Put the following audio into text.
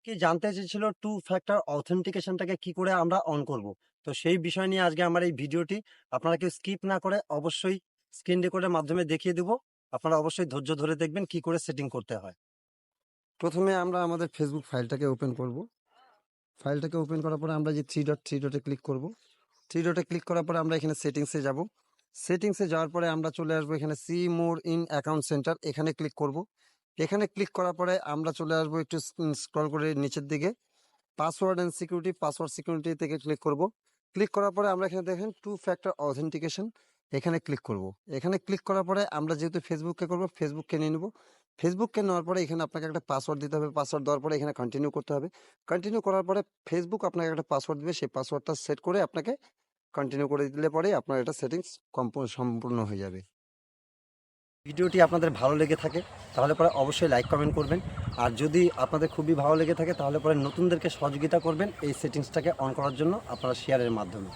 অনেকেই জানতে চেয়েছিল টু ফ্যাক্টর অথেন্টিকেশনটাকে কি করে আমরা অন করব। তো সেই বিষয় নিয়ে আজকে আমার এই ভিডিওটি। আপনারা কেউ স্কিপ না করে অবশ্যই স্ক্রিন রেকর্ডের মাধ্যমে দেখিয়ে দেব। আপনারা অবশ্যই ধৈর্য ধরে দেখবেন কি করে সেটিং করতে হয়। প্রথমে আমরা আমাদের ফেসবুক ফাইলটাকে ওপেন করব। ফাইলটাকে ওপেন করার পরে আমরা যে থ্রি ডটে ক্লিক করব। থ্রি ডটে ক্লিক করার পরে আমরা এখানে সেটিংসে যাব। সেটিংসে যাওয়ার পরে আমরা চলে আসবো এখানে see more in account centre, এখানে ক্লিক করব। এখানে ক্লিক করার পরে আমরা চলে আসবো একটু স্ক্রল করে নিচের দিকে, password and security, password security থেকে ক্লিক করব। ক্লিক করার পরে আমরা এখানে দেখেন টু ফ্যাক্টর অথেন্টিকেশন, এখানে ক্লিক করব। এখানে ক্লিক করার পরে আমরা যেহেতু ফেসবুককে করব, ফেসবুককে নিয়ে নেব। ফেসবুককে নেওয়ার পরে এখানে আপনাকে একটা পাসওয়ার্ড দিতে হবে। পাসওয়ার্ড দেওয়ার পরে এখানে কন্টিনিউ করতে হবে। কন্টিনিউ করার পরে ফেসবুক আপনাকে একটা পাসওয়ার্ড দেবে, সেই পাসওয়ার্ডটা সেট করে আপনাকে কন্টিনিউ করে দিলে পরে আপনার এটা সেটিংস সম্পূর্ণ হয়ে যাবে। ভিডিওটি আপনাদের ভালো লেগে থাকে তাহলে পরে অবশ্যই লাইক কমেন্ট করবেন। আর যদি আপনাদের খুবই ভালো লেগে থাকে তাহলে পরে নতুনদেরকে সহযোগিতা করবেন এই সেটিংসটাকে অন করার জন্য আপনারা শেয়ারের মাধ্যমে।